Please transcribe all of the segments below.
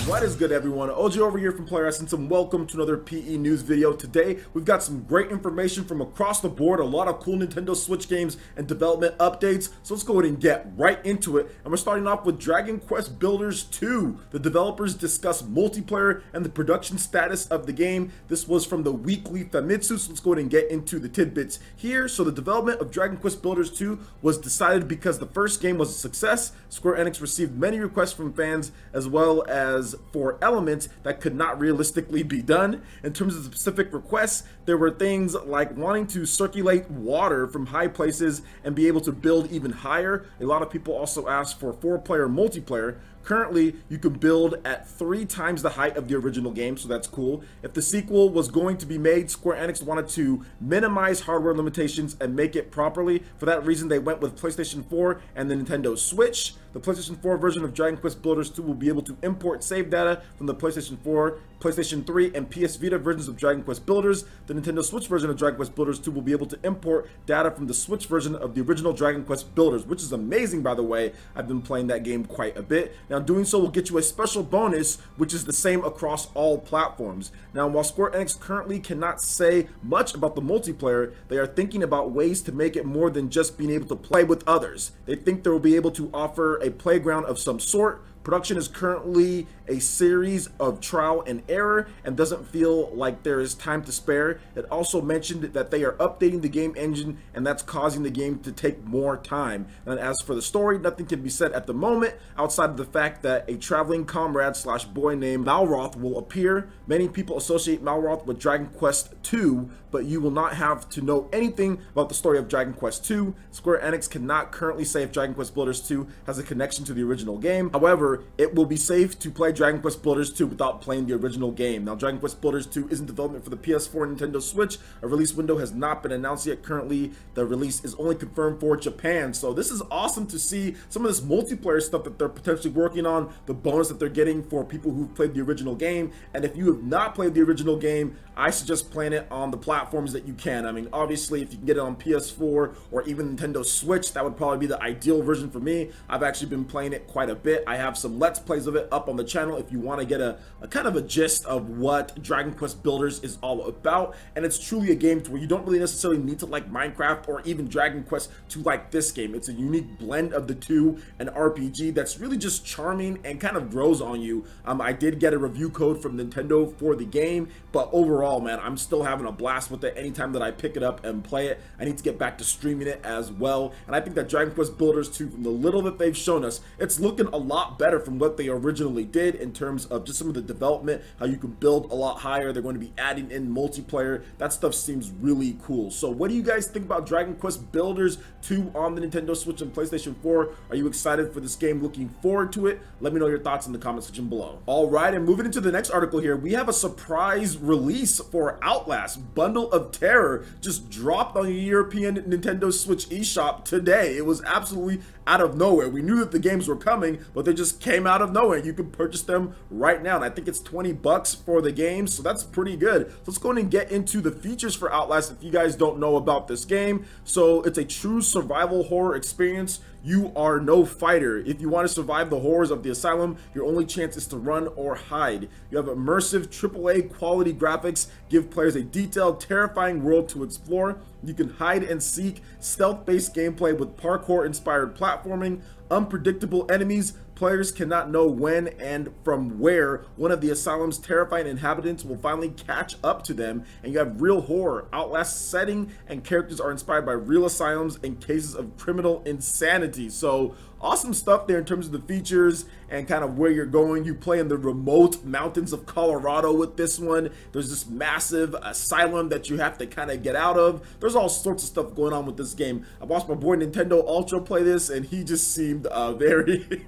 What is good, everyone? OG over here from Player Essence, and welcome to another PE news video. Today we've got some great information from across the board, a lot of cool Nintendo Switch games and development updates. So let's go ahead and get right into it. And we're starting off with Dragon Quest Builders 2. The developers discuss multiplayer and the production status of the game. This was from the weekly Famitsu, so let's go ahead and get into the tidbits here. So the development of Dragon Quest Builders 2 was decided because the first game was a success. Square Enix received many requests from fans as well as for elements that could not realistically be done. In terms of specific requests, there were things like wanting to circulate water from high places and be able to build even higher. A lot of people also asked for 4-player multiplayer. Currently, you can build at 3 times the height of the original game, so that's cool. If the sequel was going to be made, Square Enix wanted to minimize hardware limitations and make it properly. For that reason, they went with PlayStation 4 and the Nintendo Switch. The PlayStation 4 version of Dragon Quest Builders 2 will be able to import save data from the PlayStation 4, PlayStation 3, and PS Vita versions of Dragon Quest Builders. The Nintendo Switch version of Dragon Quest Builders 2 will be able to import data from the Switch version of the original Dragon Quest Builders, which is amazing, by the way. I've been playing that game quite a bit. Now, doing so will get you a special bonus, which is the same across all platforms. Now, while Square Enix currently cannot say much about the multiplayer, they are thinking about ways to make it more than just being able to play with others. They think they will be able to offer a playground of some sort. Production is currently a series of trial and error and doesn't feel like there is time to spare. It also mentioned that they are updating the game engine, and that's causing the game to take more time. And as for the story, nothing can be said at the moment outside of the fact that a traveling comrade slash boy named Malroth will appear. Many people associate Malroth with Dragon Quest 2, but you will not have to know anything about the story of Dragon Quest 2. Square Enix cannot currently say if Dragon Quest Builders 2 has a connection to the original game. However, it will be safe to play Dragon Quest Builders 2 without playing the original game. Now, Dragon Quest Builders 2 is in development for the PS4 and Nintendo Switch. A release window has not been announced yet. Currently, the release is only confirmed for Japan. So this is awesome to see some of this multiplayer stuff that they're potentially working on, the bonus that they're getting for people who've played the original game. And if you have not played the original game, I suggest playing it on the platforms that you can. I mean, obviously, if you can get it on PS4 or even Nintendo Switch, that would probably be the ideal version for me. I've actually been playing it quite a bit. I have some Let's Plays of it up on the channel if you want to get a kind of a gist of what Dragon Quest Builders is all about. And it's truly a game to where you don't really necessarily need to like Minecraft or even Dragon Quest to like this game. It's a unique blend of the two, an RPG that's really just charming and kind of grows on you. I did get a review code from Nintendo for the game, but overall, man, I'm still having a blast with it anytime that I pick it up and play it. I need to get back to streaming it as well. And I think that Dragon Quest Builders 2, from the little that they've shown us, it's looking a lot better from what they originally did in terms of just some of the development, how you can build a lot higher. They're going to be adding in multiplayer. That stuff seems really cool. So what do you guys think about Dragon Quest Builders 2 on the Nintendo Switch and PlayStation 4? Are you excited for this game? Looking forward to it? Let me know your thoughts in the comment section below. All right, and moving into the next article here, we have a surprise release for Outlast Bundle of Terror. Just dropped on the European Nintendo Switch eShop today. It was absolutely out of nowhere. We knew that the games were coming, but they just came out of nowhere. You can purchase them right now, and I think it's 20 bucks for the game, so that's pretty good. So let's go ahead and get into the features for Outlast if you guys don't know about this game. So it's a true survival horror experience. You are no fighter. If you want to survive the horrors of the asylum, your only chance is to run or hide. You have immersive AAA quality graphics, give players a detailed, terrifying world to explore. You can hide and seek, stealth-based gameplay with parkour-inspired platforming, unpredictable enemies. Players cannot know when and from where one of the asylum's terrifying inhabitants will finally catch up to them, and you have real horror. Outlast setting and characters are inspired by real asylums and cases of criminal insanity. So awesome stuff there in terms of the features and kind of where you're going. You play in the remote mountains of Colorado with this one. There's this massive asylum that you have to kind of get out of. There's all sorts of stuff going on with this game. I watched my boy Nintendo Ultra play this, and he just seemed very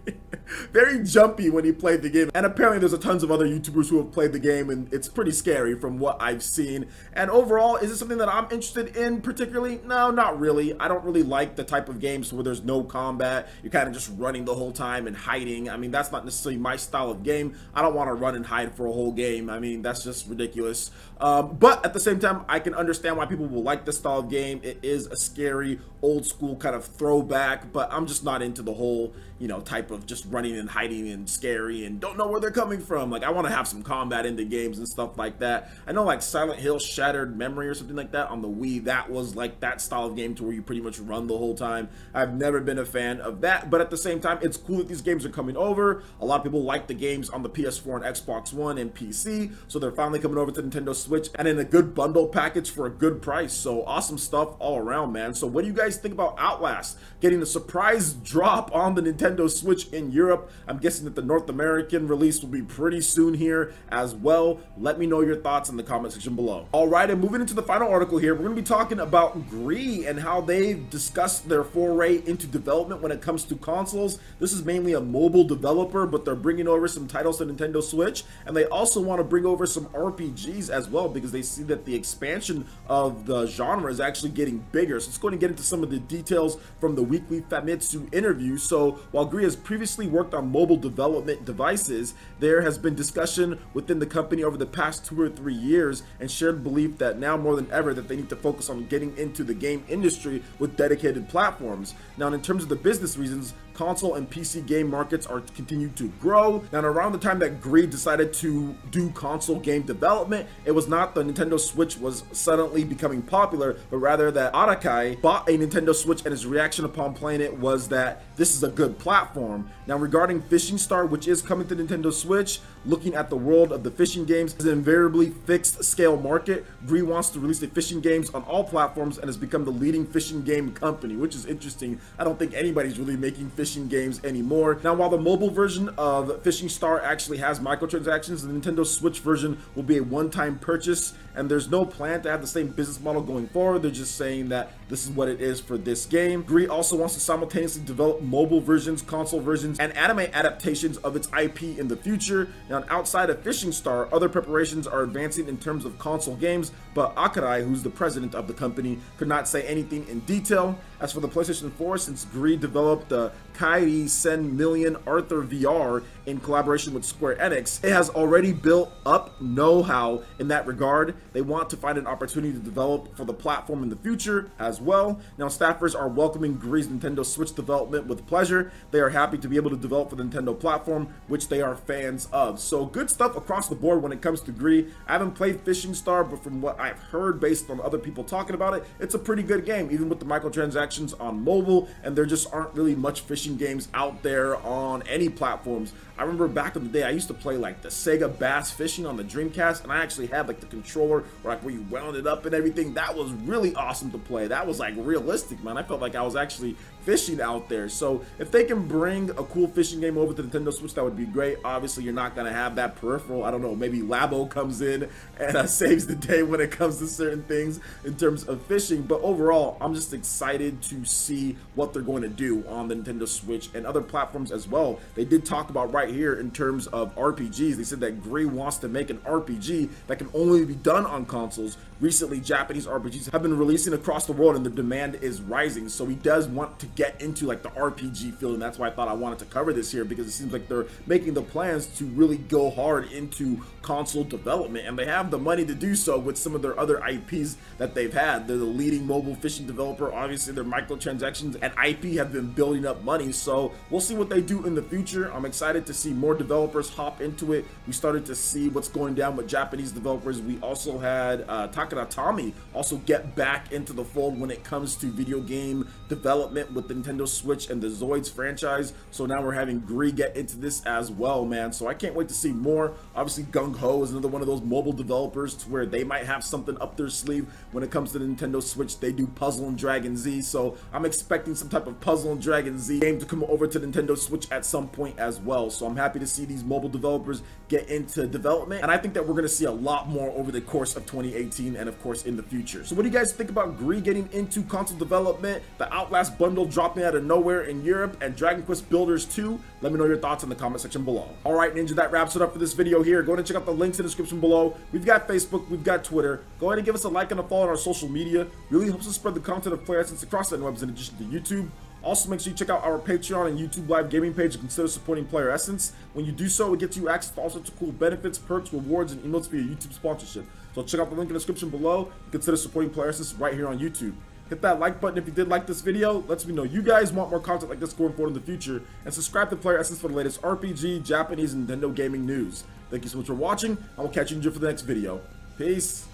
very jumpy when he played the game. And apparently there's a tons of other YouTubers who have played the game, and it's pretty scary from what I've seen. And overall, is it something that I'm interested in particularly? No, not really. I don't really like the type of games where there's no combat. You're kind kind of just running the whole time and hiding. I mean, that's not necessarily my style of game. I don't want to run and hide for a whole game. I mean, that's just ridiculous. But at the same time, I can understand why people will like this style of game. It is a scary, old school kind of throwback, but I'm just not into the whole, you know, type of just running and hiding and scary and don't know where they're coming from. Like, I want to have some combat in the games and stuff like that. I know like Silent Hill Shattered Memory or something like that on the Wii, that was like that style of game to where you pretty much run the whole time. I've never been a fan of that, but at the same time, it's cool that these games are coming over. A lot of people like the games on the PS4 and Xbox One and PC, so they're finally coming over to Nintendo Switch and in a good bundle package for a good price. So awesome stuff all around, man. So what do you guys think about Outlast getting a surprise drop on the Nintendo Switch in Europe? I'm guessing that the North American release will be pretty soon here as well. Let me know your thoughts in the comment section below. All right, and moving into the final article here, we're going to be talking about Gree and how they've discussed their foray into development when it comes to consoles. This is mainly a mobile developer, but they're bringing over some titles to Nintendo Switch, and they also want to bring over some RPGs as well because they see that the expansion of the genre is actually getting bigger. So let's go ahead and get into some of the details from the weekly Famitsu interview. So while Gree has previously worked on mobile development devices, there has been discussion within the company over the past 2 or 3 years and shared belief that now more than ever that they need to focus on getting into the game industry with dedicated platforms. Now, in terms of the business reasons, console and PC game markets are continued to grow. Now, around the time that Gree decided to do console game development, it was not the Nintendo Switch was suddenly becoming popular, but rather that Arakai bought a Nintendo Switch and his reaction upon playing it was that this is a good platform. Now, regarding Fishing Star, which is coming to Nintendo Switch, looking at the world of the fishing games is an invariably fixed scale market. Gree wants to release the fishing games on all platforms and has become the leading fishing game company, which is interesting. I don't think anybody's really making fishing games anymore. Now, while the mobile version of Fishing Star actually has microtransactions, the Nintendo Switch version will be a one-time purchase, and there's no plan to have the same business model going forward. They're just saying that this is what it is for this game. Gree also wants to simultaneously develop mobile versions, console versions, and anime adaptations of its IP in the future. Now, outside of Fishing Star, other preparations are advancing in terms of console games, but Akai, who's the president of the company, could not say anything in detail. As for the PlayStation 4, since Gree developed the Kairi Sen Million Arthur VR in collaboration with Square Enix, it has already built up know-how in that regard. They want to find an opportunity to develop for the platform in the future as well. Now, staffers are welcoming Gree's Nintendo Switch development with pleasure. They are happy to be able to develop for the Nintendo platform, which they are fans of. So good stuff across the board when it comes to Gree. I haven't played Fishing Star, but from what I've heard based on other people talking about it, it's a pretty good game, even with the microtransactions on mobile, and there just aren't really much fishing games out there on any platforms. I remember back in the day, I used to play like the Sega Bass Fishing on the Dreamcast, and I actually had like the controller where you wound it up and everything. That was really awesome to play. That was like realistic, man. I felt like I was actually fishing out there. So if they can bring a cool fishing game over to the Nintendo Switch, that would be great. Obviously, you're not gonna have that peripheral. I don't know, maybe Labo comes in and saves the day when it comes to certain things in terms of fishing. But overall, I'm just excited to see what they're going to do on the Nintendo Switch and other platforms as well. They did talk about right here in terms of RPGs. They said that Gree wants to make an RPG that can only be done on consoles. Recently, Japanese RPGs have been releasing across the world and the demand is rising. So he does want to get into like the RPG field, and that's why I thought I wanted to cover this here, because it seems like they're making the plans to really go hard into console development, and they have the money to do so with some of their other IPs that they've had. They're the leading mobile fishing developer. Obviously, their microtransactions and IP have been building up money, so we'll see what they do in the future. I'm excited to see more developers hop into it. We started to see what's going down with Japanese developers. We also had Takaratami also get back into the fold when it comes to video game development with the Nintendo Switch and the Zoids franchise. So now we're having Gree get into this as well, man. So I can't wait to see more. Obviously, Gung Ho is another one of those mobile developers to where they might have something up their sleeve when it comes to the Nintendo Switch. They do Puzzle and Dragon Z, so I'm expecting some type of Puzzle and Dragon Z game to come over to Nintendo Switch at some point as well. So I'm happy to see these mobile developers get into development, and I think that we're going to see a lot more over the course of 2018 and of course in the future. So what do you guys think about Gree getting into console development, the Outlast Bundle dropping out of nowhere in Europe, and Dragon Quest Builders 2? Let me know your thoughts in the comment section below. Alright, Ninja, that wraps it up for this video here. Go ahead and check out the links in the description below. We've got Facebook, we've got Twitter. Go ahead and give us a like and a follow on our social media. Really helps us spread the content of Player Essence across the webs in addition to YouTube. Also, make sure you check out our Patreon and YouTube live gaming page and consider supporting Player Essence. When you do so, it gets you access to all sorts of cool benefits, perks, rewards, and emotes via YouTube sponsorship. So check out the link in the description below and consider supporting Player Essence right here on YouTube. Hit that like button if you did like this video. Lets me know you guys want more content like this going forward in the future. And subscribe to Player Essence for the latest RPG, Japanese, and Nintendo gaming news. Thank you so much for watching. I will catch you in for the next video. Peace.